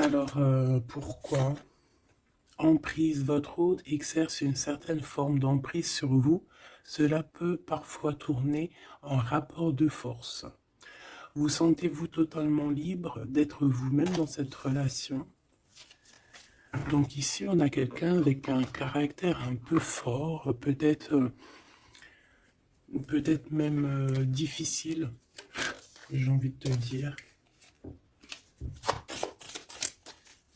Alors, pourquoi? Emprise, votre hôte exerce une certaine forme d'emprise sur vous. Cela peut parfois tourner en rapport de force. Vous sentez-vous totalement libre d'être vous-même dans cette relation? Donc ici, on a quelqu'un avec un caractère un peu fort, peut-être même difficile, j'ai envie de te dire.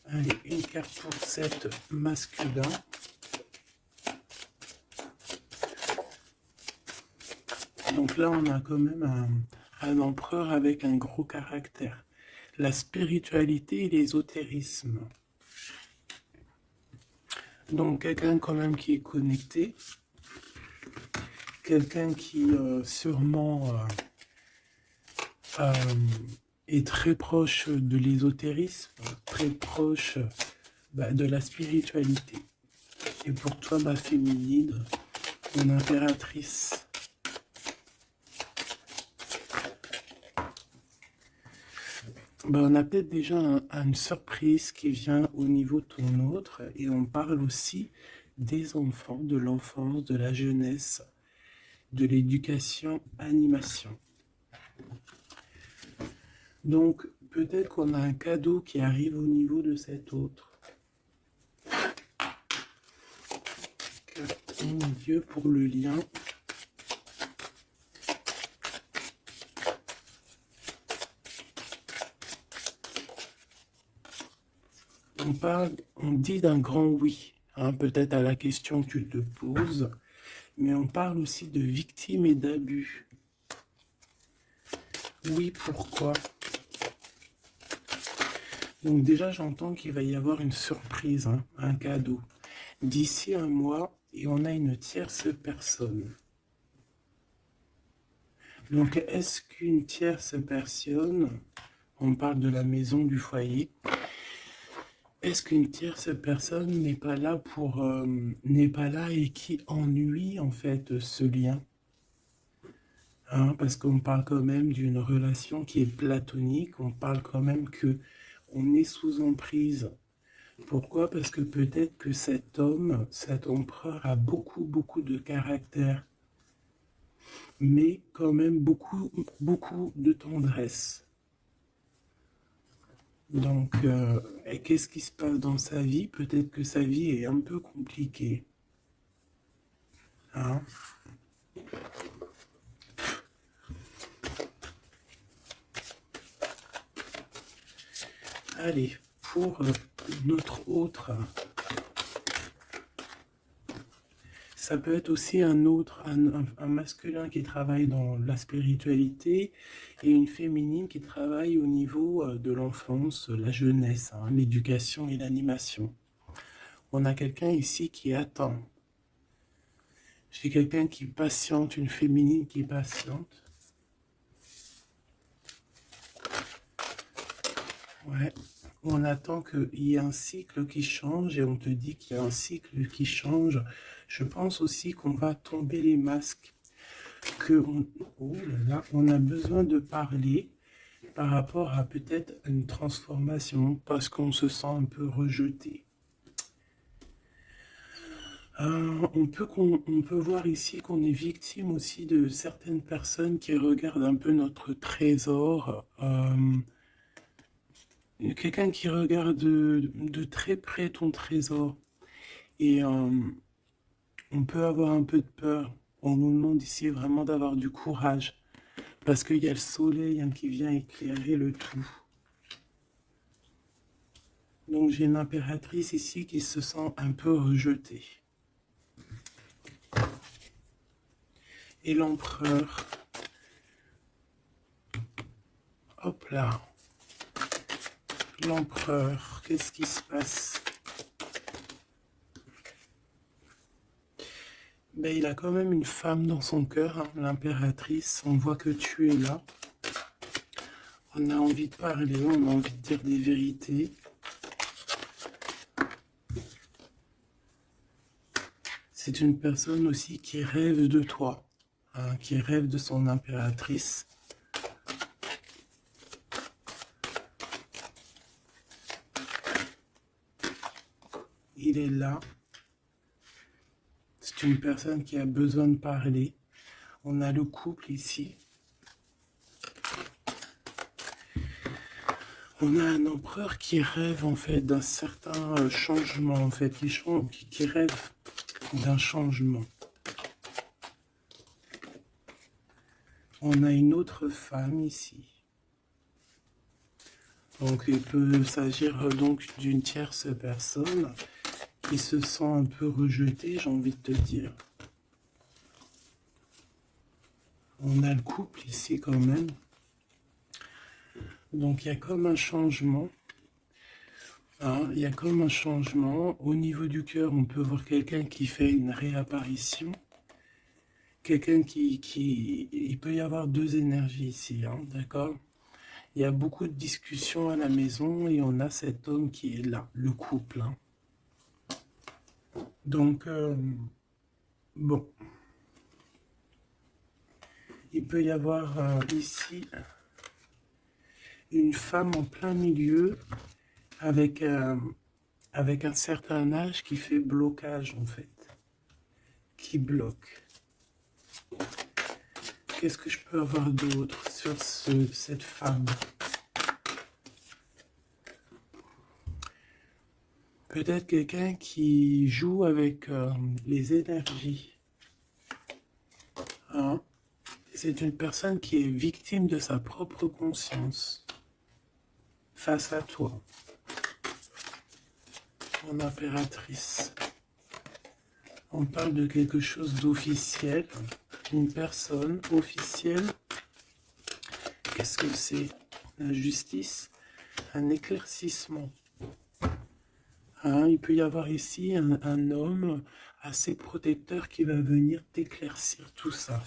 Allez, une carte pour 7 masculin. Donc là, on a quand même un empereur avec un gros caractère. La spiritualité et l'ésotérisme. Donc quelqu'un quand même qui est connecté. Quelqu'un qui sûrement est très proche de l'ésotérisme, très proche de la spiritualité. Et pour toi, ma féminine, mon impératrice. On a peut-être déjà une surprise qui vient au niveau de ton autre, et on parle aussi des enfants, de l'enfance, de la jeunesse, de l'éducation, animation. Donc, peut-être qu'on a un cadeau qui arrive au niveau de cet autre. Carte au milieu pour le lien. On dit d'un grand oui, hein, peut-être à la question que tu te poses, mais on parle aussi de victimes et d'abus. Oui, pourquoi? Donc déjà, j'entends qu'il va y avoir une surprise, hein, un cadeau. D'ici un mois, et on a une tierce personne. Donc, est-ce qu'une tierce personne, on parle de la maison, du foyer, est-ce qu'une tierce personne n'est pas là n'est pas là et qui ennuie en fait ce lien? Hein, parce qu'on parle quand même d'une relation qui est platonique, on parle quand même que on est sous emprise. Pourquoi? Parce que peut-être que cet homme, cet empereur a beaucoup de caractère, mais quand même beaucoup de tendresse. Donc, qu'est-ce qui se passe dans sa vie? Peut-être que sa vie est un peu compliquée. Hein? Allez, pour notre autre, ça peut être aussi un masculin qui travaille dans la spiritualité et une féminine qui travaille au niveau de l'enfance, la jeunesse, hein, l'éducation et l'animation. On a quelqu'un ici qui attend. J'ai quelqu'un qui patiente, une féminine qui patiente. Ouais. On attend qu'il y ait un cycle qui change et on te dit qu'il y a un cycle qui change. Je pense aussi qu'on va tomber les masques, oh là là, on a besoin de parler par rapport à peut-être une transformation parce qu'on se sent un peu rejeté. On peut voir ici qu'on est victime aussi de certaines personnes qui regardent un peu notre trésor. Quelqu'un qui regarde de très près ton trésor. Et on peut avoir un peu de peur. On nous demande ici vraiment d'avoir du courage. Parce qu'il y a le soleil, hein, qui vient éclairer le tout. Donc j'ai une impératrice ici qui se sent un peu rejetée. Et l'empereur. Hop là. L'empereur, qu'est-ce qui se passe? Il a quand même une femme dans son cœur, hein, l'impératrice. On voit que tu es là. On a envie de parler, on a envie de dire des vérités. C'est une personne aussi qui rêve de toi, hein, qui rêve de son impératrice. il est là. C'est une personne qui a besoin de parler. On a le couple ici. On a un empereur qui rêve en fait d'un certain changement, en fait, qui rêve d'un changement. On a une autre femme ici. Donc il peut s'agir donc d'une tierce personne qui se sent un peu rejetée, j'ai envie de te dire. On a le couple ici quand même. Donc il y a comme un changement. Hein, il y a comme un changement. Au niveau du cœur, on peut voir quelqu'un qui fait une réapparition. Quelqu'un qui... Il peut y avoir deux énergies ici, hein, d'accord? Il y a beaucoup de discussions à la maison et on a cet homme qui est là, le couple. Hein. Donc, bon. Il peut y avoir ici une femme en plein milieu avec un certain âge qui fait blocage en fait, qui bloque. Qu'est-ce que je peux avoir d'autre sur cette femme? Peut-être quelqu'un qui joue avec les énergies. Hein? C'est une personne qui est victime de sa propre conscience face à toi. Mon impératrice. On parle de quelque chose d'officiel, une personne officielle. Qu'est-ce que c'est? La justice, un éclaircissement. Hein, il peut y avoir ici un homme assez protecteur qui va venir t'éclaircir tout ça.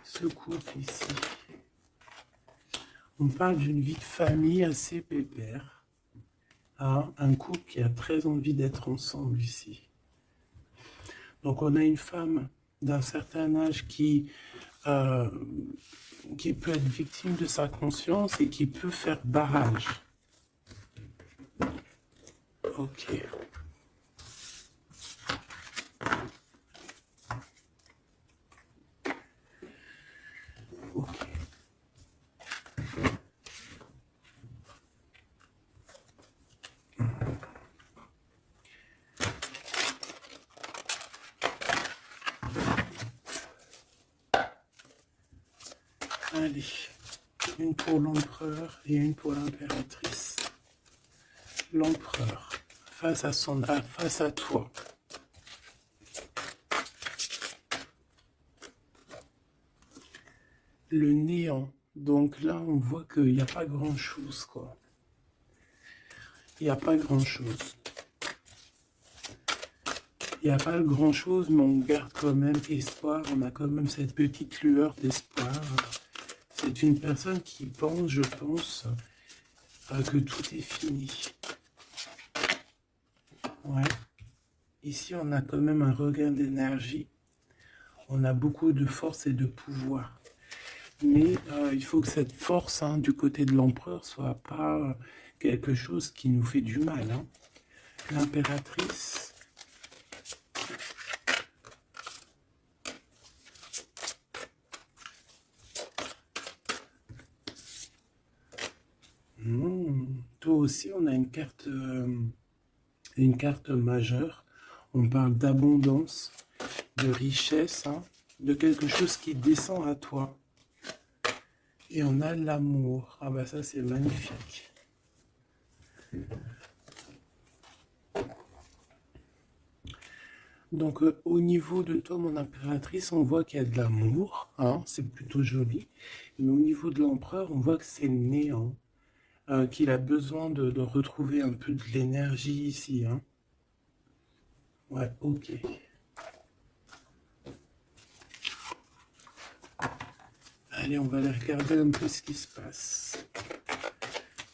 Ce couple ici. On parle d'une vie de famille assez pépère. Hein, un couple qui a très envie d'être ensemble ici. Donc on a une femme d'un certain âge qui peut être victime de sa conscience et qui peut faire barrage. Ok. Ok. Allez, une pour l'empereur et une pour l'impératrice. L'empereur, face à toi. Le néant. Donc là, on voit qu'il n'y a pas grand-chose, quoi. Il n'y a pas grand-chose. Il n'y a pas grand-chose, mais on garde quand même espoir. On a quand même cette petite lueur d'espoir. C'est une personne qui pense, je pense, que tout est fini. Ouais. Ici, on a quand même un regain d'énergie. On a beaucoup de force et de pouvoir. Mais il faut que cette force du côté de l'empereur soit pas quelque chose qui nous fait du mal. Hein. L'impératrice. Toi aussi, on a une carte majeure. On parle d'abondance, de richesse, hein, de quelque chose qui descend à toi. Et on a l'amour. Ah bah ça, c'est magnifique. Donc au niveau de toi, mon impératrice, on voit qu'il y a de l'amour, hein, c'est plutôt joli. Mais au niveau de l'empereur, on voit que c'est le néant, qu'il a besoin de retrouver un peu de l'énergie ici. Hein. Ouais, ok. Allez, on va aller regarder un peu ce qui se passe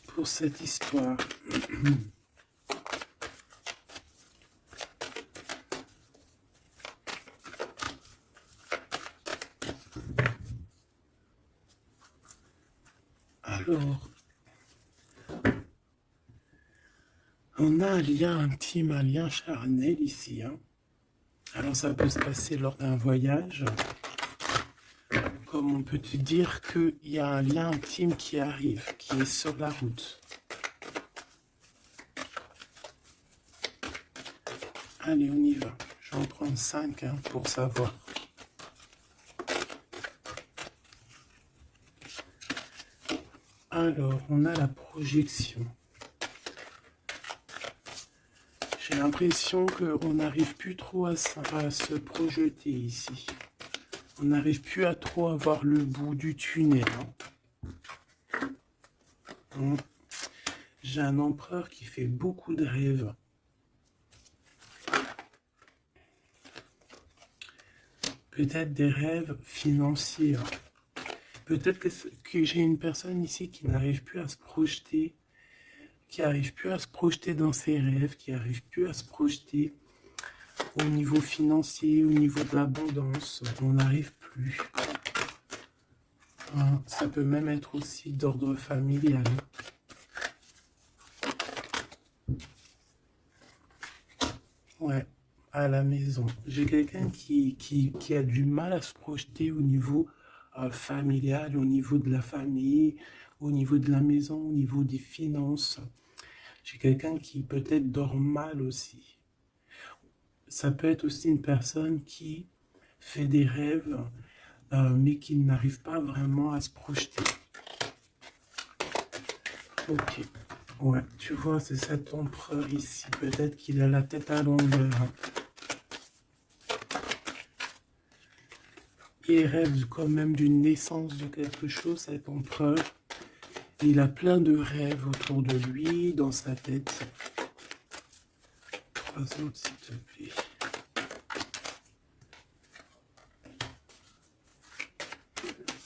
pour cette histoire. Alors, On a un lien intime, un lien charnel ici, hein. Alors ça peut se passer lors d'un voyage, comme on peut te dire qu'il y a un lien intime qui arrive, qui est sur la route. Allez, on y va. Je vais en prendre 5 hein, pour savoir. Alors, on a la projection. J'ai l'impression qu'on n'arrive plus trop à se projeter ici. On n'arrive plus à trop avoir le bout du tunnel. Hein. J'ai un empereur qui fait beaucoup de rêves. Peut-être des rêves financiers. Peut-être que j'ai une personne ici qui n'arrive plus à se projeter, qui n'arrive plus à se projeter dans ses rêves, qui n'arrive plus à se projeter au niveau financier, au niveau de l'abondance. On n'arrive plus. Hein, ça peut même être aussi d'ordre familial. Ouais, à la maison. J'ai quelqu'un qui a du mal à se projeter au niveau familial, au niveau de la famille, au niveau de la maison, au niveau des finances. J'ai quelqu'un qui peut-être dort mal aussi. Ça peut être aussi une personne qui fait des rêves, mais qui n'arrive pas vraiment à se projeter. Ok. Ouais, tu vois, c'est cet empereur ici. Peut-être qu'il a la tête à l'envers. Hein. Il rêve quand même d'une naissance de quelque chose, cet empereur. Il a plein de rêves autour de lui, dans sa tête. 3 autres, s'il te plaît.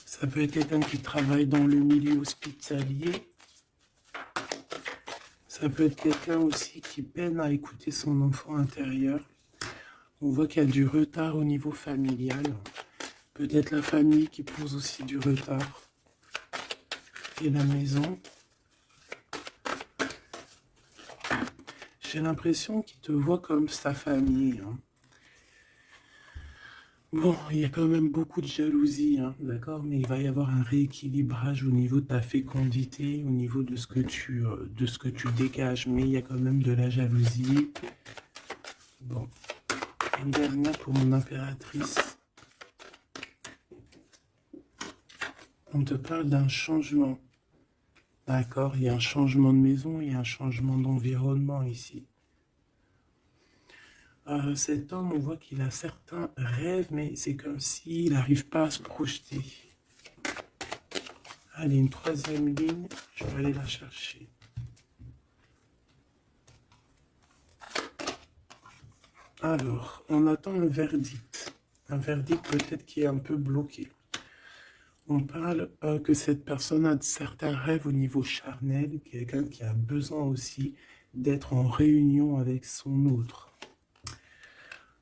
Ça peut être quelqu'un qui travaille dans le milieu hospitalier. Ça peut être quelqu'un aussi qui peine à écouter son enfant intérieur. On voit qu'il y a du retard au niveau familial. Peut-être la famille qui pose aussi du retard. Et la maison. J'ai l'impression qu'il te voit comme sa famille. Hein. Bon, il y a quand même beaucoup de jalousie, hein, d'accord? Mais il va y avoir un rééquilibrage au niveau de ta fécondité, au niveau de ce que tu dégages. Mais il y a quand même de la jalousie. Bon, une dernière pour mon impératrice. On te parle d'un changement. D'accord, il y a un changement de maison, il y a un changement d'environnement ici. Cet homme, on voit qu'il a certains rêves, mais c'est comme s'il n'arrive pas à se projeter. Allez, une 3e ligne, je vais aller la chercher. Alors, on attend un verdict. Un verdict peut-être qui est un peu bloqué. On parle que cette personne a certains rêves au niveau charnel, quelqu'un qui a besoin aussi d'être en réunion avec son autre.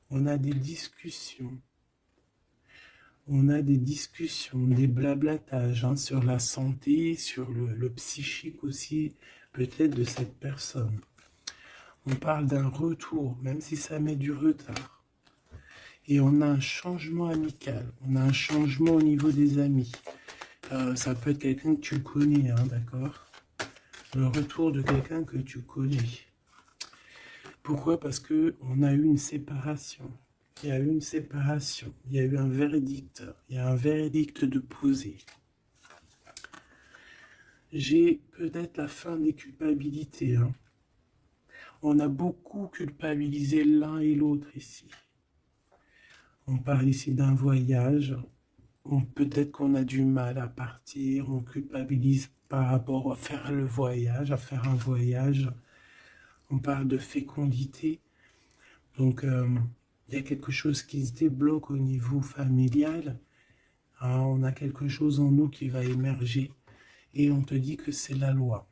On a des discussions. On a des discussions, des blablatages hein, sur la santé, sur le psychique aussi, peut-être de cette personne. On parle d'un retour, même si ça met du retard. Et on a un changement amical, on a un changement au niveau des amis. Ça peut être quelqu'un que tu connais, hein, d'accord? Le retour de quelqu'un que tu connais. Pourquoi? Parce qu'on a eu une séparation. Il y a eu une séparation. Il y a eu un verdict. Il y a un verdict de poser. J'ai peut-être la fin des culpabilités. Hein. On a beaucoup culpabilisé l'un et l'autre ici. On parle ici d'un voyage. Peut-être qu'on a du mal à partir. On culpabilise par rapport à faire le voyage, à faire un voyage. On parle de fécondité. Donc, il y a quelque chose qui se débloque au niveau familial. Hein, on a quelque chose en nous qui va émerger. Et on te dit que c'est la loi.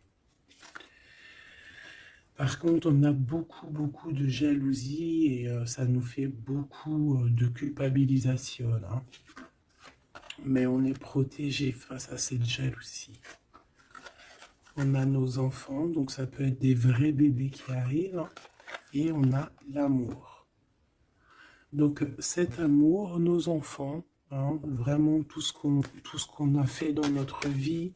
Par contre, on a beaucoup de jalousie et ça nous fait beaucoup de culpabilisation. Hein. Mais on est protégé face à cette jalousie. On a nos enfants, donc ça peut être des vrais bébés qui arrivent. Et on a l'amour. Donc cet amour, nos enfants, hein, vraiment tout ce qu'on a fait dans notre vie,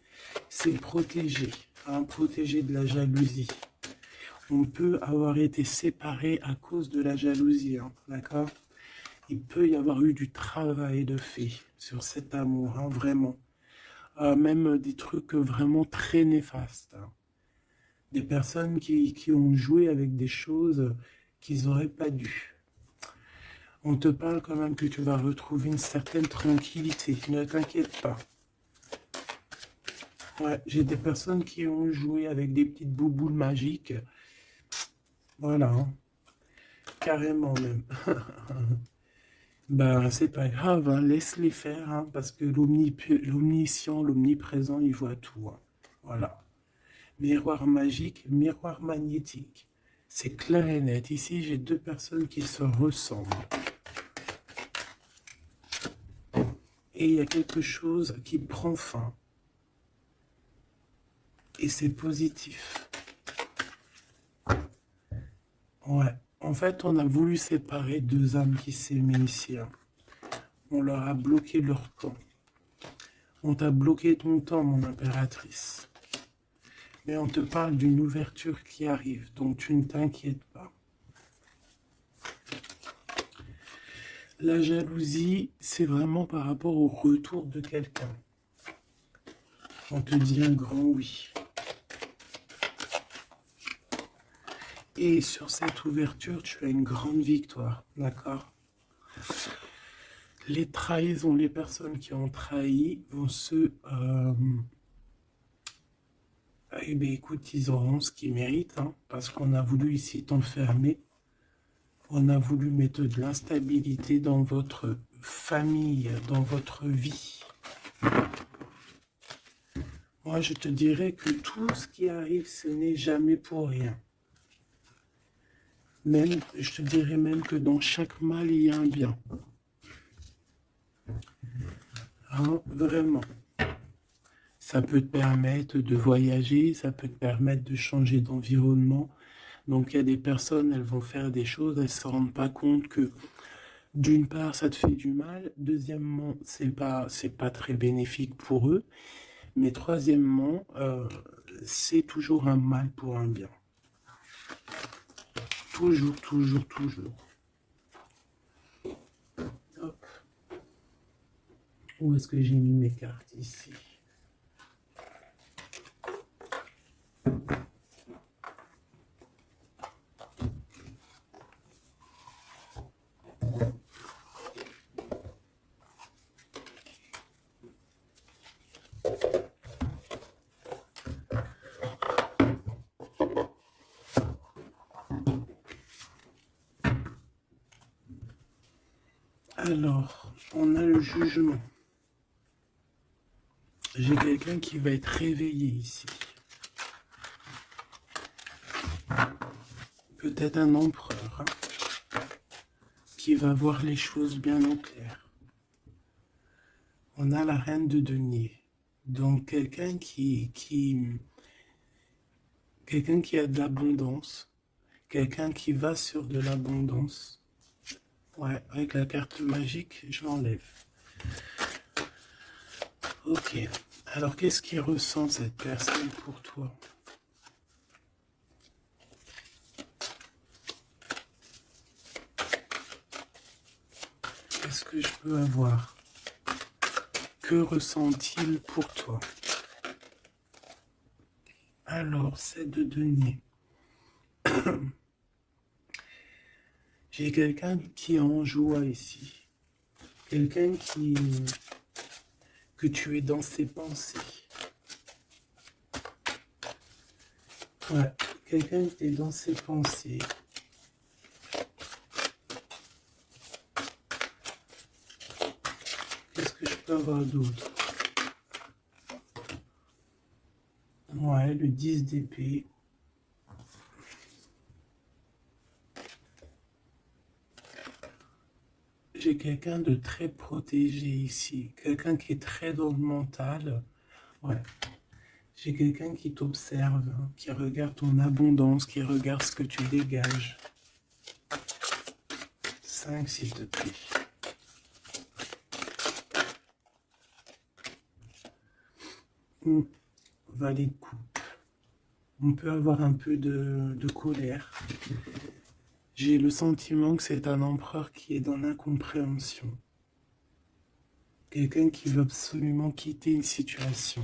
c'est protéger, hein, protéger de la jalousie. On peut avoir été séparés à cause de la jalousie, hein, d'accord? Il peut y avoir eu du travail de fait sur cet amour, hein, vraiment. Même des trucs vraiment très néfastes, hein. Des personnes qui ont joué avec des choses qu'ils n'auraient pas dû. On te parle quand même que tu vas retrouver une certaine tranquillité. Ne t'inquiète pas. Ouais, j'ai des personnes qui ont joué avec des petites bouboules magiques. Voilà, hein. Carrément même. Ben, c'est pas grave, hein, laisse-les faire, hein, parce que l'omniscient, l'omniprésent, il voit tout, hein. Voilà. Miroir magique, miroir magnétique. C'est clair et net. Ici, j'ai deux personnes qui se ressemblent. Et il y a quelque chose qui prend fin. Et c'est positif. Ouais. En fait, on a voulu séparer deux âmes qui s'aimaient ici, hein. On leur a bloqué leur temps. On t'a bloqué ton temps, mon impératrice. Mais on te parle d'une ouverture qui arrive, donc tu ne t'inquiètes pas. La jalousie, c'est vraiment par rapport au retour de quelqu'un. On te dit un grand oui. Et sur cette ouverture, tu as une grande victoire, d'accord? Les trahisons, les personnes qui ont trahi vont se... eh bien, écoute, ils auront ce qu'ils méritent, hein, parce qu'on a voulu ici t'enfermer. On a voulu mettre de l'instabilité dans votre famille, dans votre vie. Moi, je te dirais que tout ce qui arrive, ce n'est jamais pour rien. Même, je te dirais même que dans chaque mal, il y a un bien. Hein, vraiment. Ça peut te permettre de voyager, ça peut te permettre de changer d'environnement. Donc, il y a des personnes, elles vont faire des choses, elles ne se rendent pas compte que, d'une part, ça te fait du mal. Deuxièmement, c'est pas très bénéfique pour eux. Mais troisièmement, c'est toujours un mal pour un bien. Toujours, toujours, toujours. Hop. Où est-ce que j'ai mis mes cartes ici? Alors, on a le jugement. J'ai quelqu'un qui va être réveillé ici. Peut-être un empereur, hein, qui va voir les choses bien au clair. On a la reine de denier. Donc quelqu'un quelqu'un qui a de l'abondance, quelqu'un qui va sur de l'abondance. Ouais, avec la carte magique, je l'enlève. Ok. Alors, qu'est-ce qu'il ressent cette personne pour toi? Qu'est-ce que je peux avoir? Que ressent-il pour toi? Alors, c'est de denier. J'ai quelqu'un qui est en joie ici. Quelqu'un que tu es dans ses pensées. Ouais, quelqu'un qui est dans ses pensées. Qu'est-ce que je peux avoir d'autre? Ouais, le 10 d'épée. J'ai quelqu'un de très protégé ici. Quelqu'un qui est très dans le mental. Ouais. J'ai quelqu'un qui t'observe, hein, qui regarde ton abondance, qui regarde ce que tu dégages. 5, s'il te plaît. Valet de coupe. On peut avoir un peu de colère. J'ai le sentiment que c'est un empereur qui est dans l'incompréhension. Quelqu'un qui veut absolument quitter une situation.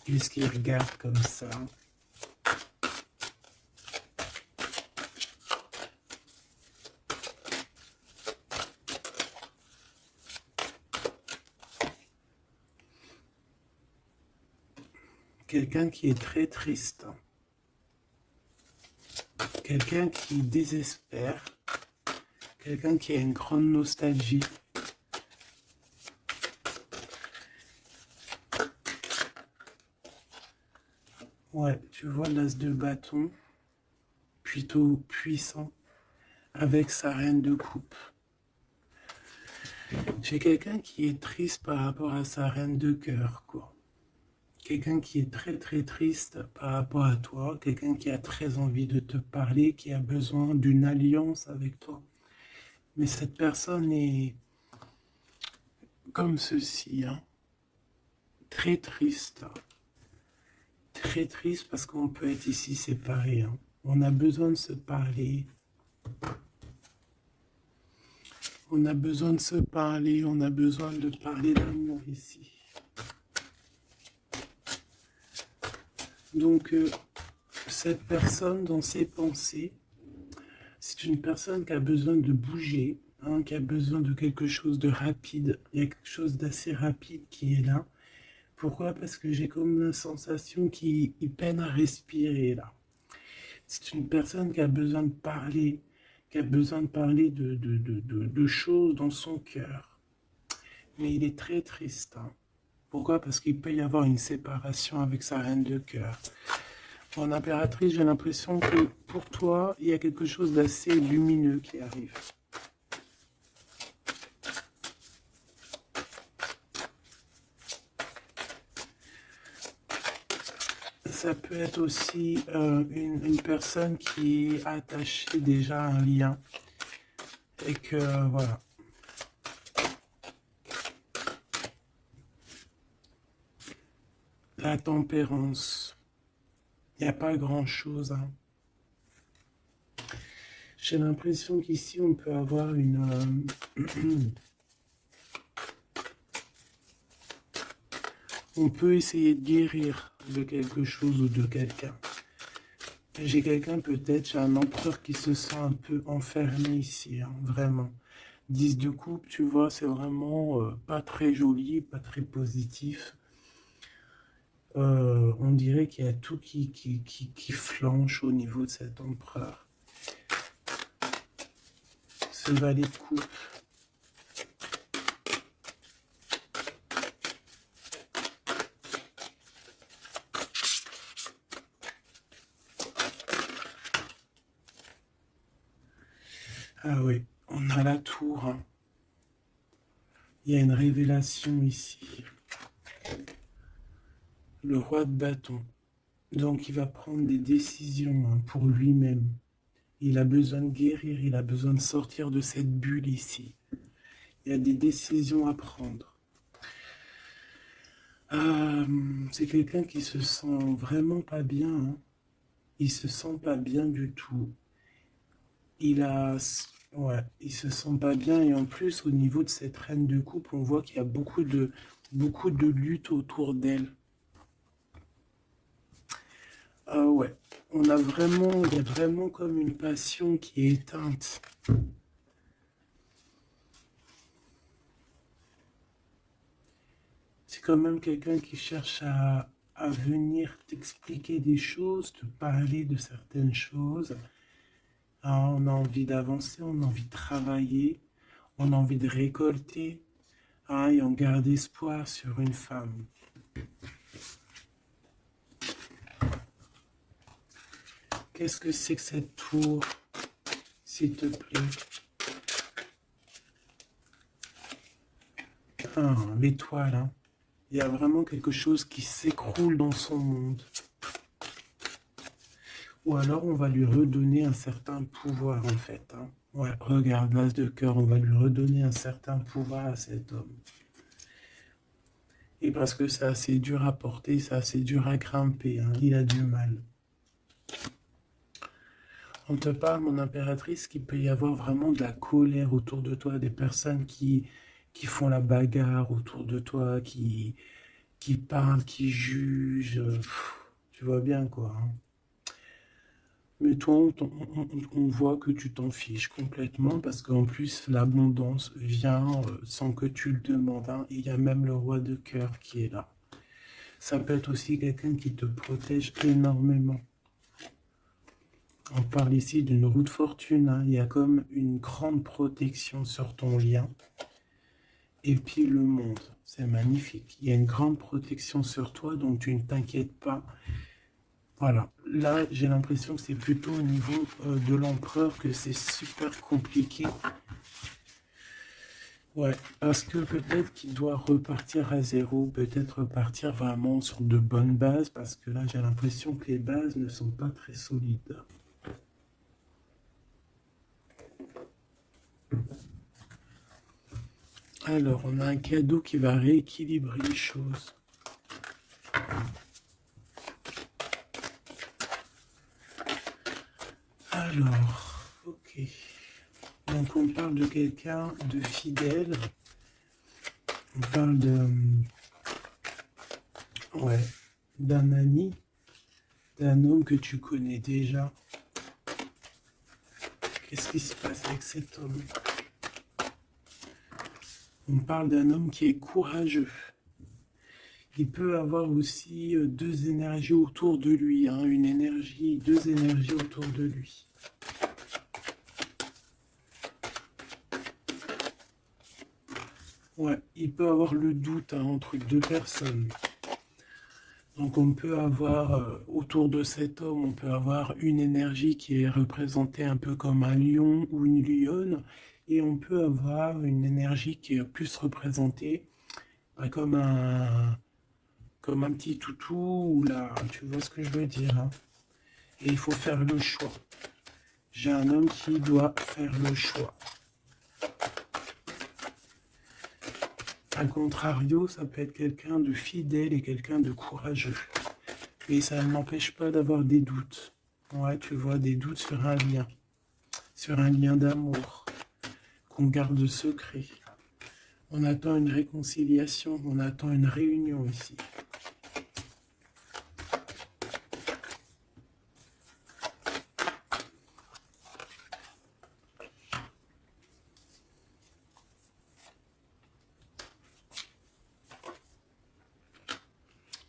Qu'est-ce qu'il regarde comme ça? Quelqu'un qui est très triste. Quelqu'un qui désespère. Quelqu'un qui a une grande nostalgie. Ouais, tu vois l'as de bâton, plutôt puissant, avec sa reine de coupe. J'ai quelqu'un qui est triste par rapport à sa reine de cœur, quoi. Quelqu'un qui est très très triste par rapport à toi, quelqu'un qui a très envie de te parler, qui a besoin d'une alliance avec toi. Mais cette personne est comme ceci, hein, très triste. Très triste parce qu'on peut être ici séparés. Hein. On a besoin de se parler. On a besoin de se parler. On a besoin de parler d'amour ici. Donc, cette personne, dans ses pensées, c'est une personne qui a besoin de bouger, hein, qui a besoin de quelque chose de rapide. Il y a quelque chose d'assez rapide qui est là. Pourquoi? Parce que j'ai comme la sensation qu'il peine à respirer là. C'est une personne qui a besoin de parler, qui a besoin de parler de choses dans son cœur. Mais il est très triste. Hein. Pourquoi? Parce qu'il peut y avoir une séparation avec sa reine de cœur. En impératrice, j'ai l'impression que pour toi, il y a quelque chose d'assez lumineux qui arrive. Ça peut être aussi une personne qui est attachée déjà à un lien. Et que, voilà. La tempérance. Il n'y a pas grand-chose. Hein. J'ai l'impression qu'ici, on peut avoir une... on peut essayer de guérir de quelque chose ou de quelqu'un. J'ai quelqu'un peut-être, j'ai un empereur qui se sent un peu enfermé ici, hein, vraiment. 10 de coupe, tu vois, c'est vraiment pas très joli, pas très positif. On dirait qu'il y a tout qui flanche au niveau de cet empereur. Ce valet de coupe. Ah oui, on a la tour. Hein. Il y a une révélation ici. Le roi de bâton. Donc il va prendre des décisions hein, pour lui-même. Il a besoin de guérir, il a besoin de sortir de cette bulle ici. Il y a des décisions à prendre. C'est quelqu'un qui se sent vraiment pas bien. Hein. Il se sent pas bien du tout. Ouais, il se sent pas bien et en plus au niveau de cette reine de coupe, on voit qu'il y a beaucoup de lutte autour d'elle. Ah ouais, il y a vraiment comme une passion qui est éteinte. C'est quand même quelqu'un qui cherche à venir t'expliquer des choses, te parler de certaines choses. Ah, on a envie d'avancer, on a envie de travailler, on a envie de récolter, ah, et on garde espoir sur une femme. Qu'est-ce que c'est que cette tour, s'il te plaît? Ah, l'étoile, hein. Il y a vraiment quelque chose qui s'écroule dans son monde. Ou alors on va lui redonner un certain pouvoir en fait, hein. Ouais, regarde, l'as de cœur, on va lui redonner un certain pouvoir à cet homme. Et parce que c'est assez dur à porter, c'est assez dur à grimper, hein. Il a du mal. On te parle, mon impératrice, qu'il peut y avoir vraiment de la colère autour de toi, des personnes qui font la bagarre autour de toi, qui parlent, qui jugent. Tu vois bien quoi, hein. Mais toi, on voit que tu t'en fiches complètement parce qu'en plus, l'abondance vient sans que tu le demandes, hein. Il y a même le roi de cœur qui est là. Ça peut être aussi quelqu'un qui te protège énormément. On parle ici d'une roue de fortune, hein. Il y a comme une grande protection sur ton lien. Et puis le monde, c'est magnifique. Il y a une grande protection sur toi, donc tu ne t'inquiètes pas. Voilà, là j'ai l'impression que c'est plutôt au niveau de l'empereur que c'est super compliqué. Ouais, parce que peut-être qu'il doit repartir à zéro, peut-être repartir vraiment sur de bonnes bases, parce que là j'ai l'impression que les bases ne sont pas très solides. Alors, on a un cadeau qui va rééquilibrer les choses. Alors, ok. Donc on parle de quelqu'un de fidèle. On parle de... Ouais, d'un ami, d'un homme que tu connais déjà. Qu'est-ce qui se passe avec cet homme? On parle d'un homme qui est courageux. Il peut avoir aussi deux énergies autour de lui, hein, deux énergies autour de lui. Ouais, il peut avoir le doute, hein, entre deux personnes. Donc on peut avoir, autour de cet homme, on peut avoir une énergie qui est représentée un peu comme un lion ou une lionne, et on peut avoir une énergie qui est plus représentée comme un petit toutou, ou là, tu vois ce que je veux dire, hein. Et il faut faire le choix. J'ai un homme qui doit faire le choix. A contrario, ça peut être quelqu'un de fidèle et quelqu'un de courageux. Et ça ne m'empêche pas d'avoir des doutes. Ouais, tu vois, des doutes sur un lien d'amour qu'on garde secret. On attend une réconciliation, on attend une réunion ici.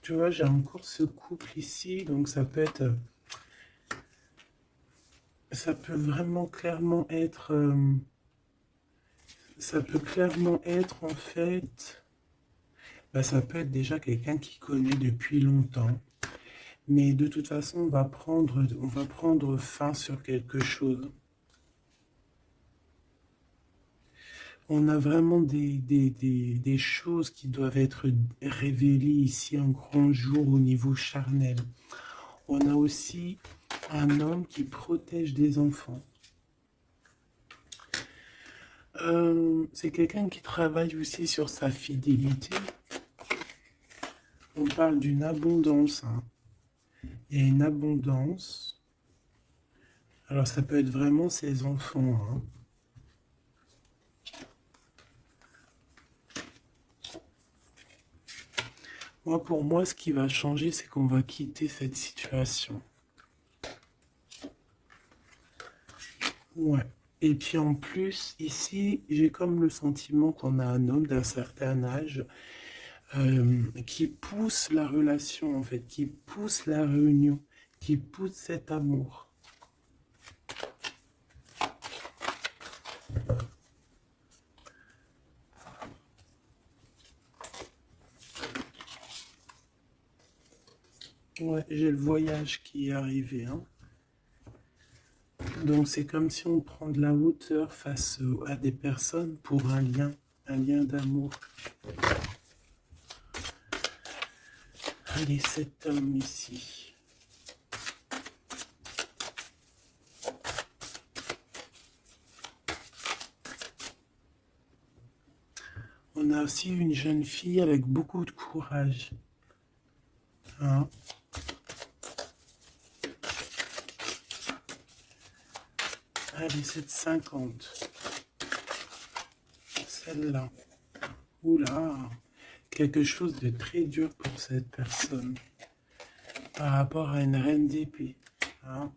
Tu vois, j'ai encore ce couple ici, donc ça peut vraiment clairement être, ça peut clairement être en fait, bah, ça peut être déjà quelqu'un qui connaît depuis longtemps, mais de toute façon, on va prendre fin sur quelque chose. On a vraiment des choses qui doivent être révélées ici en grand jour au niveau charnel. On a aussi un homme qui protège des enfants. C'est quelqu'un qui travaille aussi sur sa fidélité. On parle d'une abondance, hein. Il y a une abondance. Alors ça peut être vraiment ses enfants, hein. Moi, pour moi, ce qui va changer, c'est qu'on va quitter cette situation. Ouais. Et puis en plus, ici, j'ai comme le sentiment qu'on a un homme d'un certain âge qui pousse la relation, en fait, qui pousse la réunion, qui pousse cet amour. Ouais, j'ai le voyage qui est arrivé, hein. Donc c'est comme si on prend de la hauteur face à des personnes pour un lien d'amour. Allez, cet homme ici. On a aussi une jeune fille avec beaucoup de courage. Hein? Allez, cette 50. Celle-là. Oula, quelque chose de très dur pour cette personne. Par rapport à une reine d'épée. Hein?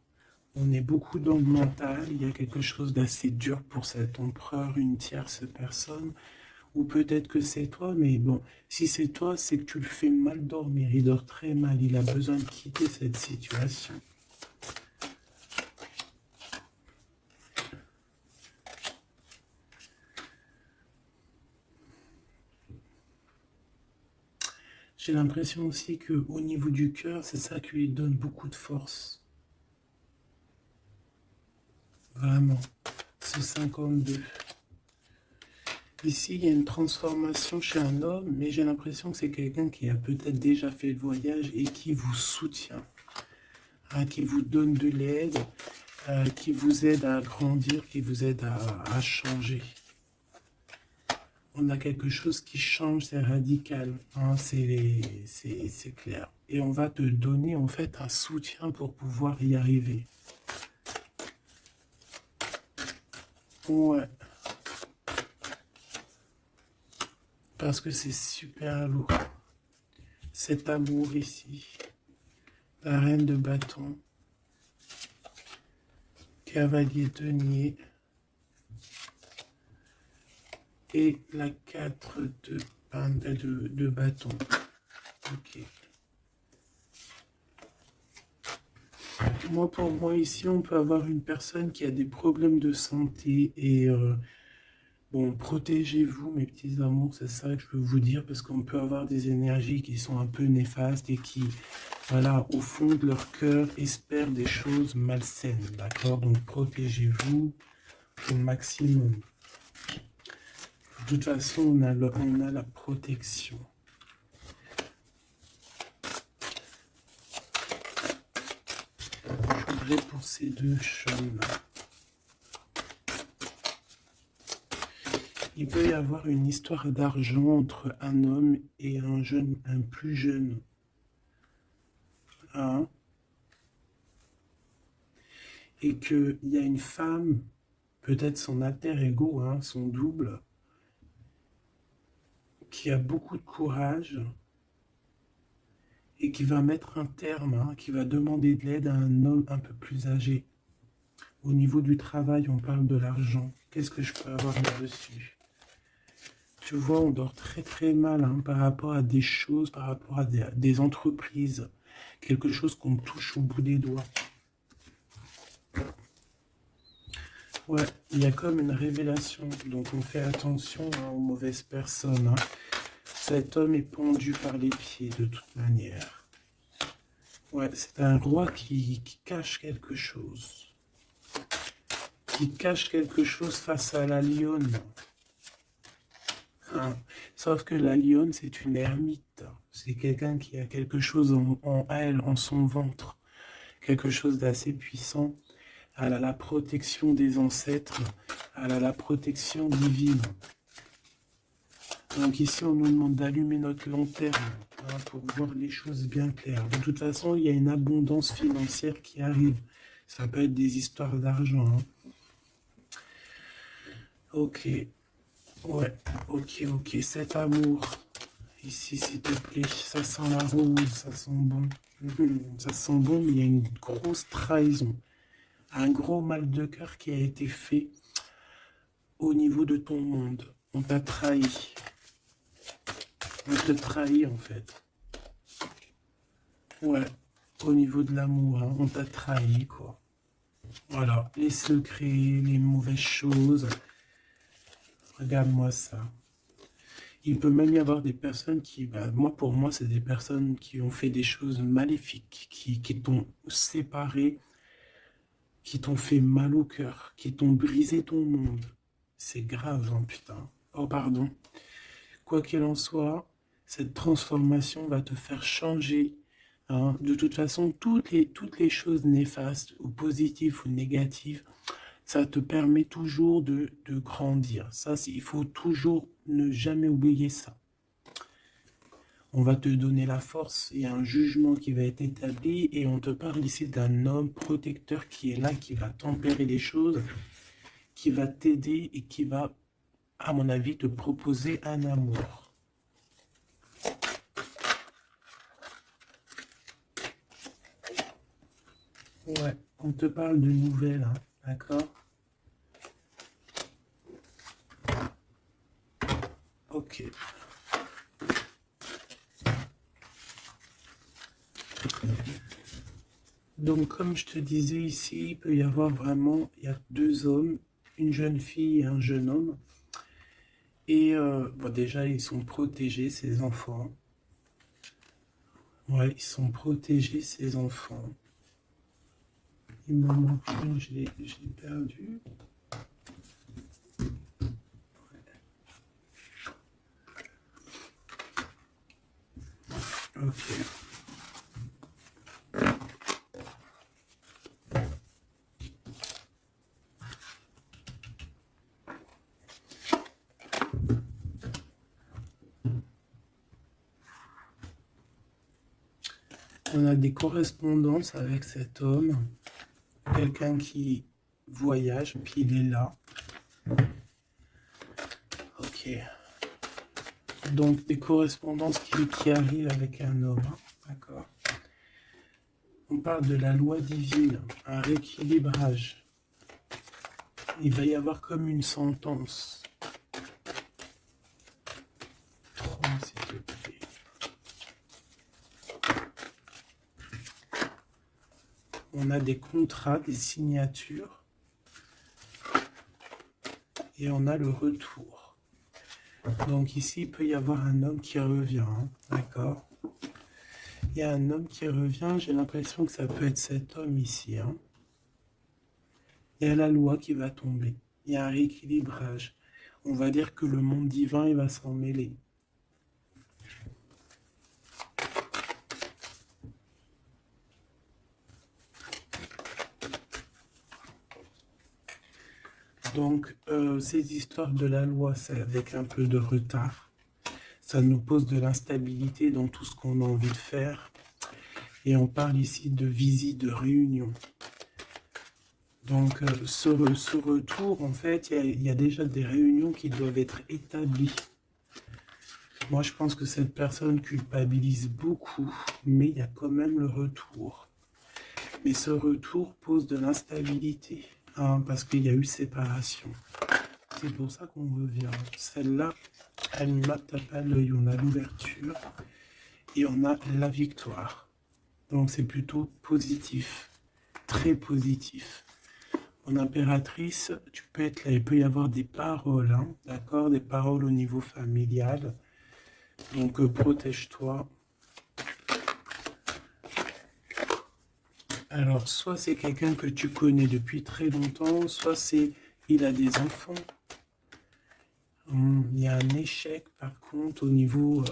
On est beaucoup dans le mental. Il y a quelque chose d'assez dur pour cet empereur, une tierce personne. Ou peut-être que c'est toi, mais bon, si c'est toi, c'est que tu le fais mal dormir. Il dort très mal. Il a besoin de quitter cette situation. J'ai l'impression aussi qu'au niveau du cœur, c'est ça qui lui donne beaucoup de force. Vraiment. Ce 52. Ici, il y a une transformation chez un homme, mais j'ai l'impression que c'est quelqu'un qui a peut-être déjà fait le voyage et qui vous soutient, hein, qui vous donne de l'aide, qui vous aide à grandir, qui vous aide à changer. On a quelque chose qui change, c'est radical, hein, c'est clair. Et on va te donner en fait un soutien pour pouvoir y arriver. Ouais. Parce que c'est super lourd. Cet amour ici. La reine de bâton. Cavalier denier. Et la 4 de bâton. Ok. Moi, pour moi, ici, on peut avoir une personne qui a des problèmes de santé et... bon, protégez-vous, mes petits amours, c'est ça que je veux vous dire, parce qu'on peut avoir des énergies qui sont un peu néfastes et qui, voilà, au fond de leur cœur, espèrent des choses malsaines, d'accord? Donc, protégez-vous au maximum. De toute façon, on a la protection. Je voudrais pour ces deux chemins. Il peut y avoir une histoire d'argent entre un homme et un plus jeune. Hein? Et qu'il y a une femme, peut-être son alter ego, hein, son double, qui a beaucoup de courage et qui va mettre un terme, hein, qui va demander de l'aide à un homme un peu plus âgé. Au niveau du travail, on parle de l'argent. Qu'est-ce que je peux avoir là-dessus? Tu vois, on dort très très mal, hein, par rapport à des choses, par rapport à des entreprises. Quelque chose qu'on touche au bout des doigts. Ouais, il y a comme une révélation, donc on fait attention, hein, aux mauvaises personnes. Hein. Cet homme est pendu par les pieds de toute manière. Ouais, c'est un roi qui cache quelque chose. Qui cache quelque chose face à la lionne. Hein. Sauf que la lionne, c'est une ermite. C'est quelqu'un qui a quelque chose en elle, en son ventre. Quelque chose d'assez puissant. Elle a la protection des ancêtres. Elle a la protection divine. Donc ici, on nous demande d'allumer notre lanterne, hein, pour voir les choses bien claires. De toute façon, il y a une abondance financière qui arrive. Ça peut être des histoires d'argent. Hein. Ok. Ouais. Ok. Cet amour. Ici, s'il te plaît. Ça sent la rose. Ça sent bon. Ça sent bon, mais il y a une grosse trahison. Un gros mal de cœur qui a été fait au niveau de ton monde. On t'a trahi. On te trahit en fait. Ouais, au niveau de l'amour, hein, on t'a trahi, quoi. Voilà, les secrets, les mauvaises choses. Regarde-moi ça. Il peut même y avoir des personnes qui, pour moi, c'est des personnes qui ont fait des choses maléfiques, qui t'ont séparé, qui t'ont fait mal au cœur, qui t'ont brisé ton monde. C'est grave, hein, putain. Oh, pardon. Quoi qu'il en soit, Cette transformation va te faire changer. Hein. De toute façon, toutes les choses néfastes ou positives ou négatives, ça te permet toujours de grandir. Ça, il faut toujours ne jamais oublier ça. On va te donner la force, il y a un jugement qui va être établi et on te parle ici d'un homme protecteur qui est là, qui va tempérer les choses, qui va t'aider et qui va, à mon avis, te proposer un amour. Ouais, on te parle de nouvelles, hein, d'accord? Ok. Donc, comme je te disais ici, il peut y avoir vraiment, il y a deux hommes, une jeune fille et un jeune homme. Et bon, déjà, ils sont protégés, ces enfants. Ouais, ils sont protégés, ces enfants. Il m'en manque une, je l'ai perdu. Ok. On a des correspondances avec cet homme, quelqu'un qui voyage, puis il est là. Ok. Donc des correspondances qui arrivent avec un homme, hein. D'accord. On parle de la loi divine, un rééquilibrage. Il va y avoir comme une sentence. 3, s'il te plaît. On a des contrats, des signatures. Et on a le retour. Donc ici, il peut y avoir un homme qui revient. Hein, d'accord. Il y a un homme qui revient. J'ai l'impression que ça peut être cet homme ici. Hein. Il y a la loi qui va tomber. Il y a un rééquilibrage. On va dire que le monde divin, il va s'en mêler. Donc, ces histoires de la loi, c'est avec un peu de retard. Ça nous pose de l'instabilité dans tout ce qu'on a envie de faire. Et on parle ici de visite, de réunion. Donc, ce retour, en fait, il y a déjà des réunions qui doivent être établies. Moi, je pense que cette personne culpabilise beaucoup, mais il y a quand même le retour. Mais ce retour pose de l'instabilité, hein, parce qu'il y a eu séparation. C'est pour ça qu'on revient. Celle-là, elle m'a tapé à l'œil. On a l'ouverture et on a la victoire. Donc c'est plutôt positif, très positif. En impératrice, tu peux être là, il peut y avoir des paroles, hein, d'accord, des paroles au niveau familial. Donc protège-toi. Alors, soit c'est quelqu'un que tu connais depuis très longtemps, soit il a des enfants. Il y a un échec, par contre, au niveau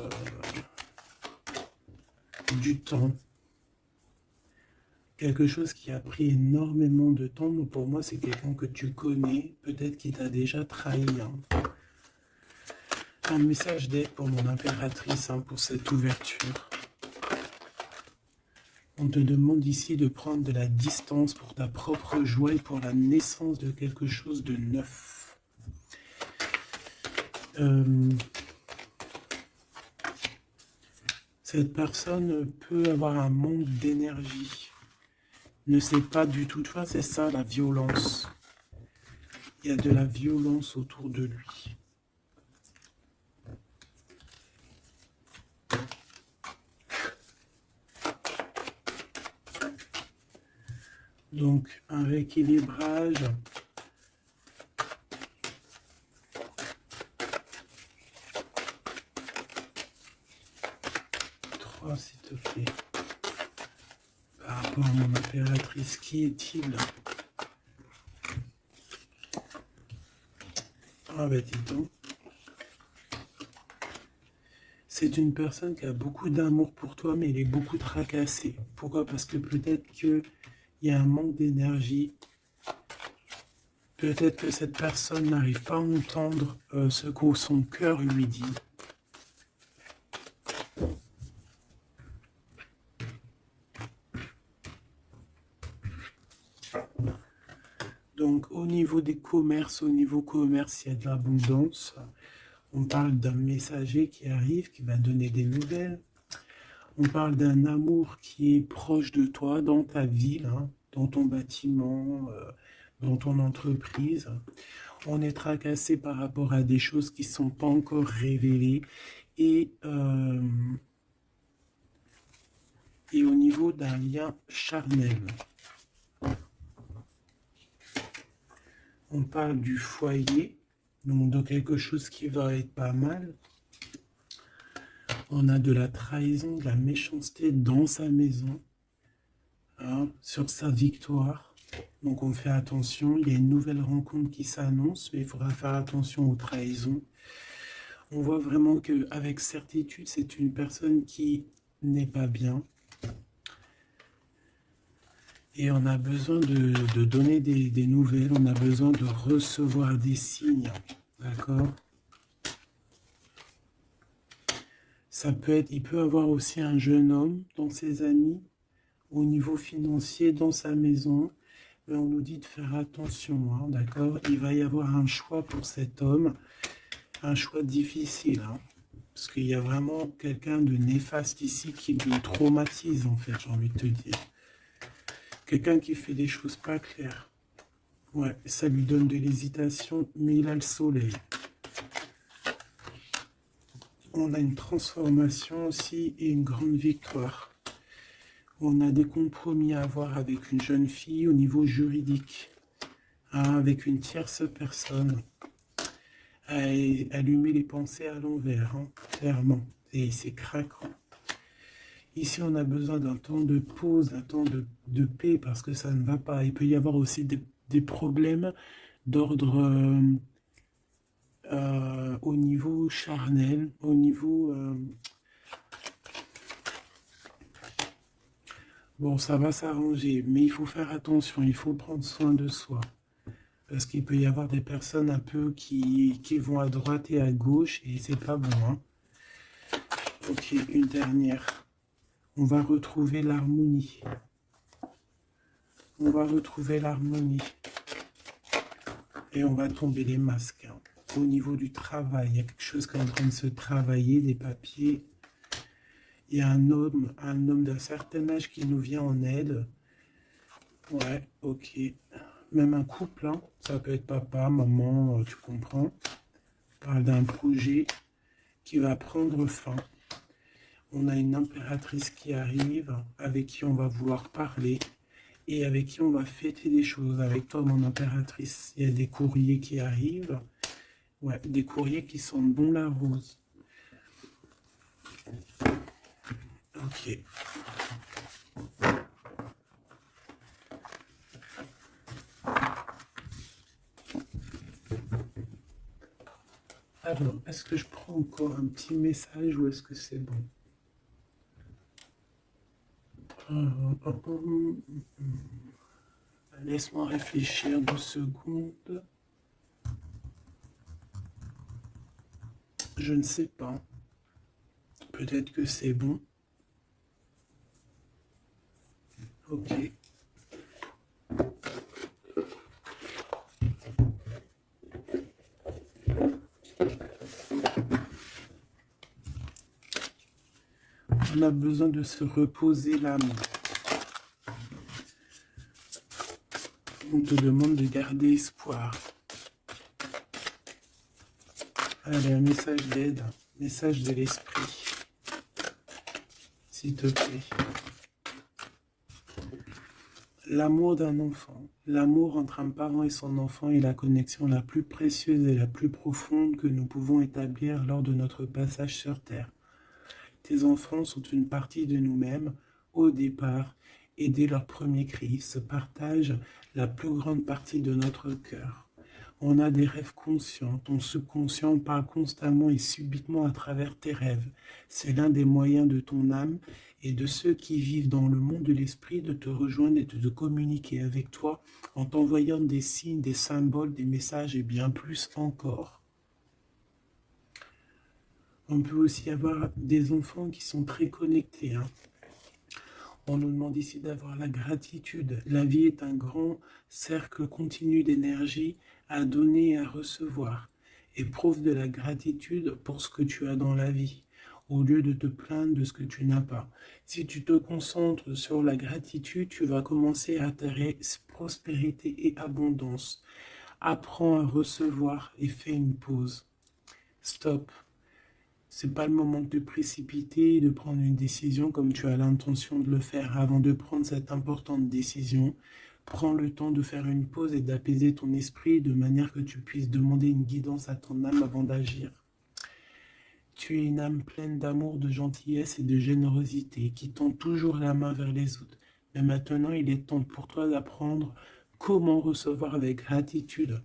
du temps. Quelque chose qui a pris énormément de temps. Donc pour moi, c'est quelqu'un que tu connais, peut-être qui t'a déjà trahi. Hein. Un message d'aide pour mon impératrice, hein, pour cette ouverture. On te demande ici de prendre de la distance pour ta propre joie et pour la naissance de quelque chose de neuf. Cette personne peut avoir un manque d'énergie. Ne sait pas du tout. Tu vois, c'est ça la violence. Il y a de la violence autour de lui. Donc, un rééquilibrage. S'il te plaît. Par rapport à mon impératrice, qui est-il? Ah ben dis donc. C'est une personne qui a beaucoup d'amour pour toi, mais elle est beaucoup tracassée. Pourquoi? Parce que peut-être qu'il y a un manque d'énergie. Peut-être que cette personne n'arrive pas à entendre ce que son cœur lui dit. Donc au niveau des commerces, au niveau commerce, il y a de l'abondance. On parle d'un messager qui arrive, qui va donner des nouvelles. On parle d'un amour qui est proche de toi, dans ta ville, hein, dans ton bâtiment, dans ton entreprise. On est tracassé par rapport à des choses qui ne sont pas encore révélées. Et au niveau d'un lien charnel. On parle du foyer, donc de quelque chose qui va être pas mal. On a de la trahison, de la méchanceté dans sa maison, hein, sur sa victoire. Donc on fait attention, il y a une nouvelle rencontre qui s'annonce, mais il faudra faire attention aux trahisons. On voit vraiment qu'avec certitude, c'est une personne qui n'est pas bien. Et on a besoin de donner des nouvelles, on a besoin de recevoir des signes, d'accord? Ça peut être, il peut avoir aussi un jeune homme dans ses amis, au niveau financier, dans sa maison, mais on nous dit de faire attention, hein, d'accord? Il va y avoir un choix pour cet homme, un choix difficile, hein, parce qu'il y a vraiment quelqu'un de néfaste ici qui le traumatise, en fait, j'ai envie de te dire. Quelqu'un qui fait des choses pas claires. Ouais, ça lui donne de l'hésitation, mais il a le soleil. On a une transformation aussi et une grande victoire. On a des compromis à avoir avec une jeune fille au niveau juridique, hein, avec une tierce personne. Allumer les pensées à l'envers, hein, clairement. Et c'est craquant. Ici, on a besoin d'un temps de pause, d'un temps de paix, parce que ça ne va pas. Il peut y avoir aussi des problèmes d'ordre au niveau charnel, au niveau... Bon, ça va s'arranger, mais il faut faire attention, il faut prendre soin de soi. Parce qu'il peut y avoir des personnes un peu qui vont à droite et à gauche, et c'est pas bon, hein. Ok, une dernière. On va retrouver l'harmonie. On va retrouver l'harmonie. Et on va tomber les masques, hein. Au niveau du travail, il y a quelque chose qui est en train de se travailler, des papiers. Il y a un homme d'un certain âge qui nous vient en aide. Ouais, ok. Même un couple, hein. Ça peut être papa, maman, tu comprends. On parle d'un projet qui va prendre fin. On a une impératrice qui arrive, avec qui on va vouloir parler et avec qui on va fêter des choses. Avec toi, mon impératrice, il y a des courriers qui arrivent. Ouais, des courriers qui sentent bon la rose. Ok. Alors, est-ce que je prends encore un petit message ou est-ce que c'est bon? Laisse-moi réfléchir 2 secondes. Je ne sais pas. Peut-être que c'est bon. Ok. On a besoin de se reposer l'âme. On te demande de garder espoir. Allez, un message d'aide, message de l'esprit. S'il te plaît. L'amour d'un enfant, l'amour entre un parent et son enfant est la connexion la plus précieuse et la plus profonde que nous pouvons établir lors de notre passage sur Terre. Tes enfants sont une partie de nous-mêmes au départ et dès leur premier cri se partagent la plus grande partie de notre cœur. On a des rêves conscients. Ton subconscient parle constamment et subitement à travers tes rêves. C'est l'un des moyens de ton âme et de ceux qui vivent dans le monde de l'esprit de te rejoindre et de te communiquer avec toi en t'envoyant des signes, des symboles, des messages et bien plus encore. On peut aussi avoir des enfants qui sont très connectés, hein. On nous demande ici d'avoir la gratitude. La vie est un grand cercle continu d'énergie à donner et à recevoir. Éprouve de la gratitude pour ce que tu as dans la vie, au lieu de te plaindre de ce que tu n'as pas. Si tu te concentres sur la gratitude, tu vas commencer à atterrir prospérité et abondance. Apprends à recevoir et fais une pause. Stop. C'est pas le moment de te précipiter et de prendre une décision comme tu as l'intention de le faire. Avant de prendre cette importante décision, prends le temps de faire une pause et d'apaiser ton esprit de manière que tu puisses demander une guidance à ton âme avant d'agir. Tu es une âme pleine d'amour, de gentillesse et de générosité qui tend toujours la main vers les autres. Mais maintenant, il est temps pour toi d'apprendre comment recevoir avec gratitude.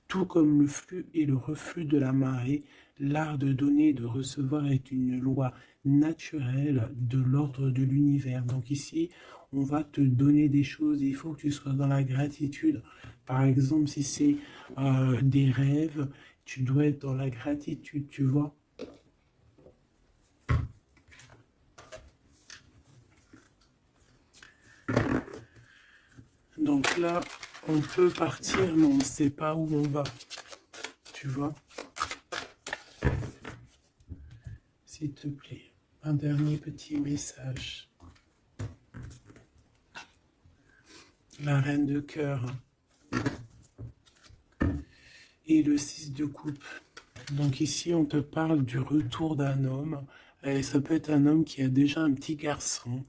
Tout comme le flux et le reflux de la marée, l'art de donner et de recevoir est une loi naturelle de l'ordre de l'univers. Donc ici, on va te donner des choses et il faut que tu sois dans la gratitude. Par exemple, si c'est des rêves, tu dois être dans la gratitude, tu vois. Donc là, on peut partir, mais on ne sait pas où on va, tu vois. S'il te plaît, un dernier petit message. La reine de cœur et le 6 de coupe. Donc ici, on te parle du retour d'un homme. Et ça peut être un homme qui a déjà un petit garçon.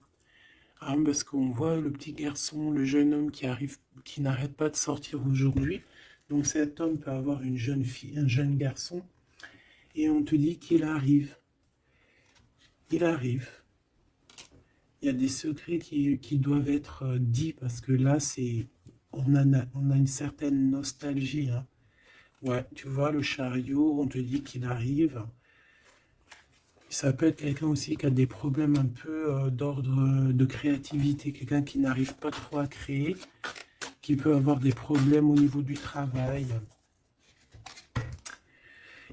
Hein, parce qu'on voit le petit garçon, le jeune homme qui arrive, qui n'arrête pas de sortir aujourd'hui. Donc cet homme peut avoir une jeune fille, un jeune garçon. Et on te dit qu'il arrive. Il arrive. Il y a des secrets qui doivent être dits parce que là, on a une certaine nostalgie. Hein. Ouais, tu vois, le chariot, on te dit qu'il arrive. Ça peut être quelqu'un aussi qui a des problèmes un peu d'ordre de créativité, quelqu'un qui n'arrive pas trop à créer, qui peut avoir des problèmes au niveau du travail.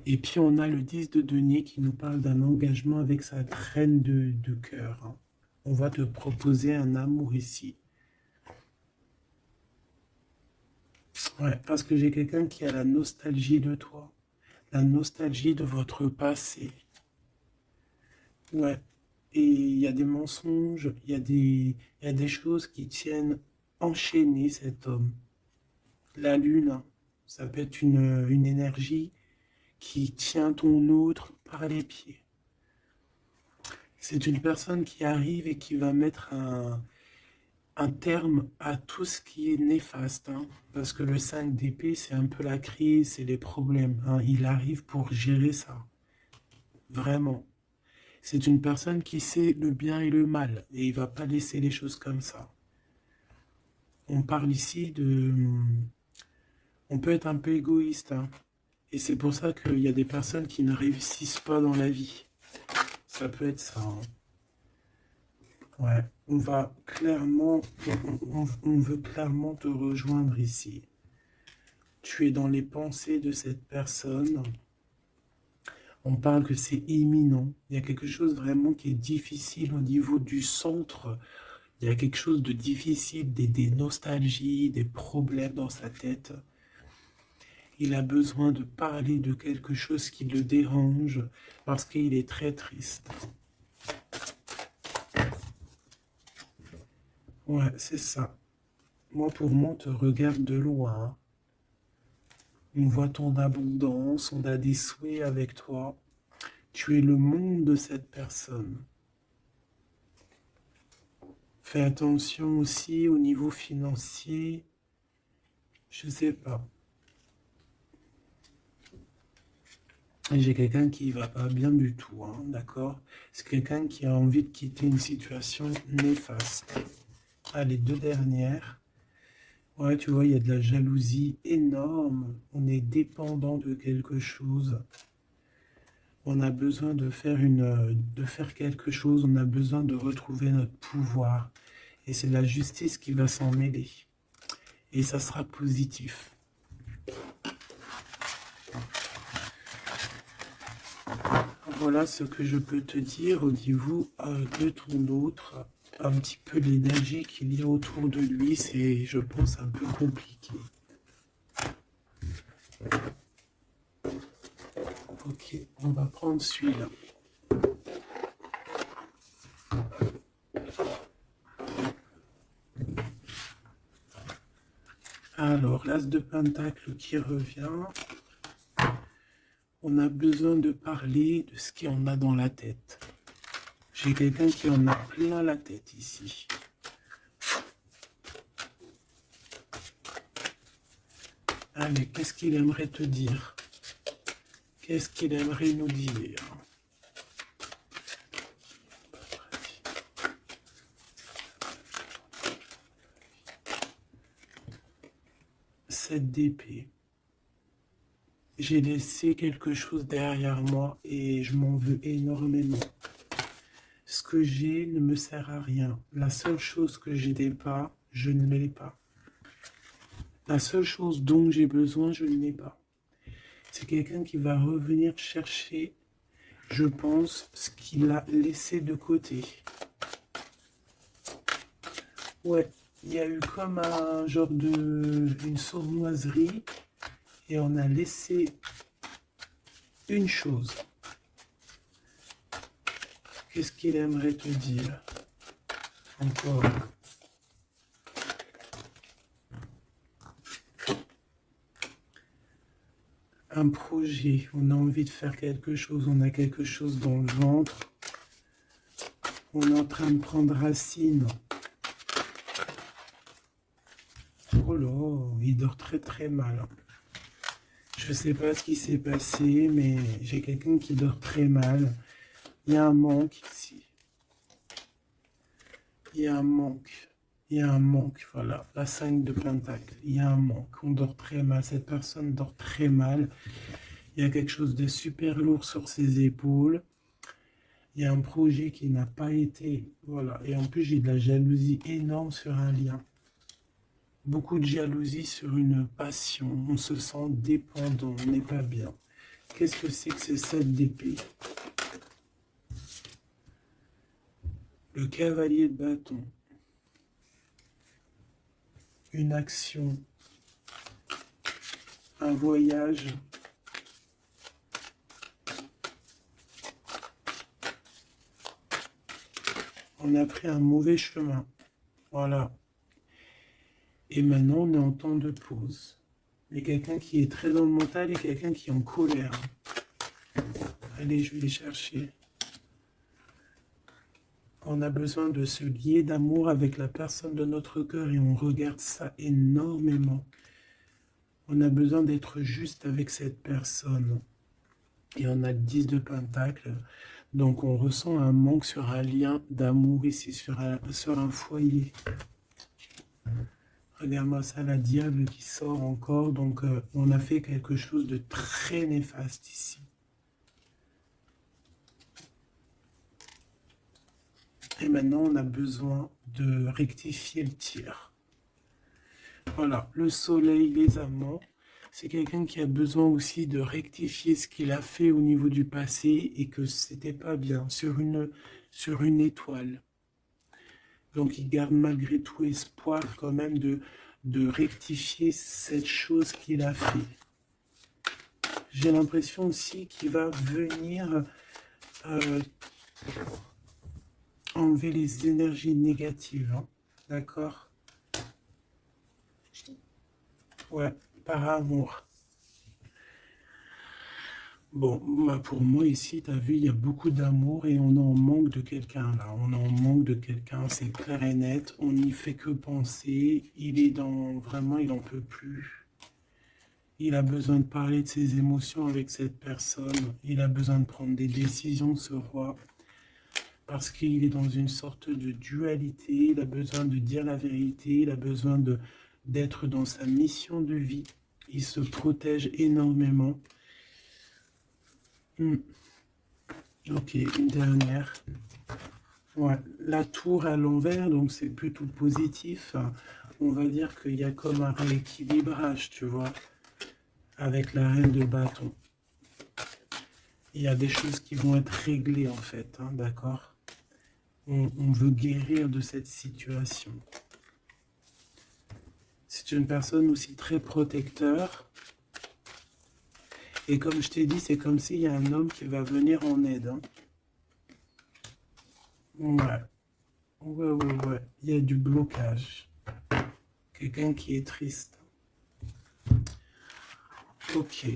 Et puis on a le 10 de denier qui nous parle d'un engagement avec sa reine de cœur. Hein. On va te proposer un amour ici. Ouais, parce que j'ai quelqu'un qui a la nostalgie de toi, la nostalgie de votre passé. Ouais, et il y a des mensonges, il y a des choses qui tiennent enchaîné cet homme. La lune, hein, ça peut être une énergie qui tient ton autre par les pieds. C'est une personne qui arrive et qui va mettre un terme à tout ce qui est néfaste, hein, parce que le 5 d'épée, c'est un peu la crise, c'est les problèmes. Hein, il arrive pour gérer ça, vraiment. C'est une personne qui sait le bien et le mal, et il va pas laisser les choses comme ça. On parle ici de... On peut être un peu égoïste, hein, et c'est pour ça qu'il y a des personnes qui ne réussissent pas dans la vie. Ça peut être ça, hein. Ouais, on va clairement, on veut clairement te rejoindre ici. Tu es dans les pensées de cette personne. On parle que c'est imminent. Il y a quelque chose vraiment qui est difficile au niveau du centre. Il y a quelque chose de difficile, des nostalgies, des problèmes dans sa tête. Il a besoin de parler de quelque chose qui le dérange parce qu'il est très triste. Ouais, c'est ça. Moi, pour moi, on te regarde de loin. On voit ton abondance, on a des souhaits avec toi. Tu es le monde de cette personne. Fais attention aussi au niveau financier. Je sais pas. J'ai quelqu'un qui va pas bien du tout, hein, d'accord? C'est quelqu'un qui a envie de quitter une situation néfaste. Allez, deux dernières. Ouais, tu vois, il y a de la jalousie énorme. On est dépendant de quelque chose. On a besoin de faire quelque chose. On a besoin de retrouver notre pouvoir. Et c'est la justice qui va s'en mêler. Et ça sera positif. Voilà ce que je peux te dire au niveau de ton autre. Un petit peu l'énergie qu'il y a autour de lui, c'est, je pense, un peu compliqué. Ok, on va prendre celui-là. Alors, l'as de pentacle qui revient. On a besoin de parler de ce qu'on a dans la tête. J'ai quelqu'un qui en a plein la tête ici. Allez, qu'est-ce qu'il aimerait te dire? Qu'est-ce qu'il aimerait nous dire? 7 d'épée. J'ai laissé quelque chose derrière moi et je m'en veux énormément. Ce que j'ai ne me sert à rien. La seule chose que je n'ai pas, je ne l'ai pas. La seule chose dont j'ai besoin, je ne l'ai pas. C'est quelqu'un qui va revenir chercher, je pense, ce qu'il a laissé de côté. Ouais, il y a eu comme un genre une sournoiserie et on a laissé une chose. Qu'est-ce qu'il aimerait te dire? Encore. Un projet, on a envie de faire quelque chose, on a quelque chose dans le ventre. On est en train de prendre racine. Oh là, il dort très très mal. Je ne sais pas ce qui s'est passé, mais j'ai quelqu'un qui dort très mal. Il y a un manque ici. Il y a un manque. Il y a un manque, voilà. La 5 de pentacle. Il y a un manque. On dort très mal. Cette personne dort très mal. Il y a quelque chose de super lourd sur ses épaules. Il y a un projet qui n'a pas été... Voilà. Et en plus, j'ai de la jalousie énorme sur un lien. Beaucoup de jalousie sur une passion. On se sent dépendant. On n'est pas bien. Qu'est-ce que c'est que ces 7 d'épée? Le cavalier de bâton. Une action. Un voyage. On a pris un mauvais chemin. Voilà. Et maintenant, on est en temps de pause. Il y a quelqu'un qui est très dans le mental et quelqu'un qui est en colère. Allez, je vais les chercher. On a besoin de se lier d'amour avec la personne de notre cœur et on regarde ça énormément. On a besoin d'être juste avec cette personne. Et on a le 10 de pentacle. Donc on ressent un manque sur un lien d'amour ici, sur un foyer. Regarde-moi ça, la diable qui sort encore. Donc, on a fait quelque chose de très néfaste ici. Et maintenant, on a besoin de rectifier le tir. Voilà, le soleil, les amants. C'est quelqu'un qui a besoin aussi de rectifier ce qu'il a fait au niveau du passé et que c'était pas bien sur une étoile. Donc il garde malgré tout espoir quand même de rectifier cette chose qu'il a fait. J'ai l'impression aussi qu'il va venir enlever les énergies négatives. Hein. D'accord? Ouais, par amour. Bon, bah pour moi ici, tu as vu, il y a beaucoup d'amour et on en manque de quelqu'un là. On en manque de quelqu'un, c'est clair et net. On n'y fait que penser. Il est dans... Vraiment, il n'en peut plus. Il a besoin de parler de ses émotions avec cette personne. Il a besoin de prendre des décisions, ce roi. Parce qu'il est dans une sorte de dualité. Il a besoin de dire la vérité. Il a besoin d'être dans sa mission de vie. Il se protège énormément. Ok, une dernière. Ouais, la tour à l'envers, donc c'est plutôt positif. On va dire qu'il y a comme un rééquilibrage, tu vois, avec la reine de bâton. Il y a des choses qui vont être réglées en fait, hein, d'accord? On veut guérir de cette situation. C'est une personne aussi très protecteur. Et comme je t'ai dit, c'est comme s'il y a un homme qui va venir en aide. Hein. Ouais. Il y a du blocage. Quelqu'un qui est triste. Ok.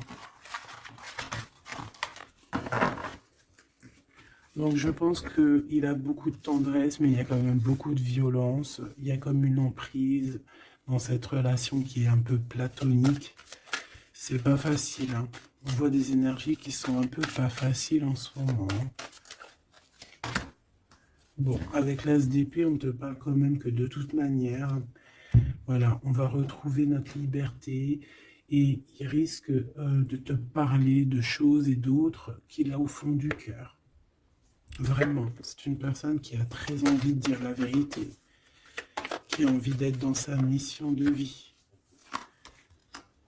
Donc je pense qu'il a beaucoup de tendresse, mais il y a quand même beaucoup de violence. Il y a comme une emprise dans cette relation qui est un peu platonique. C'est pas facile. Hein. On voit des énergies qui sont un peu pas faciles en ce moment. Hein. Bon, avec l'as d'épée, on te parle quand même que de toute manière, voilà, on va retrouver notre liberté et il risque de te parler de choses et d'autres qu'il a au fond du cœur. Vraiment, c'est une personne qui a très envie de dire la vérité, qui a envie d'être dans sa mission de vie.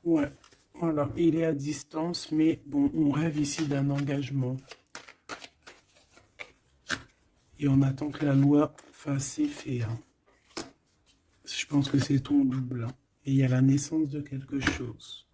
Ouais, voilà, il est à distance, mais bon, on rêve ici d'un engagement. Et on attend que la loi fasse effet. Hein. Je pense que c'est ton double. Hein. Et il y a la naissance de quelque chose.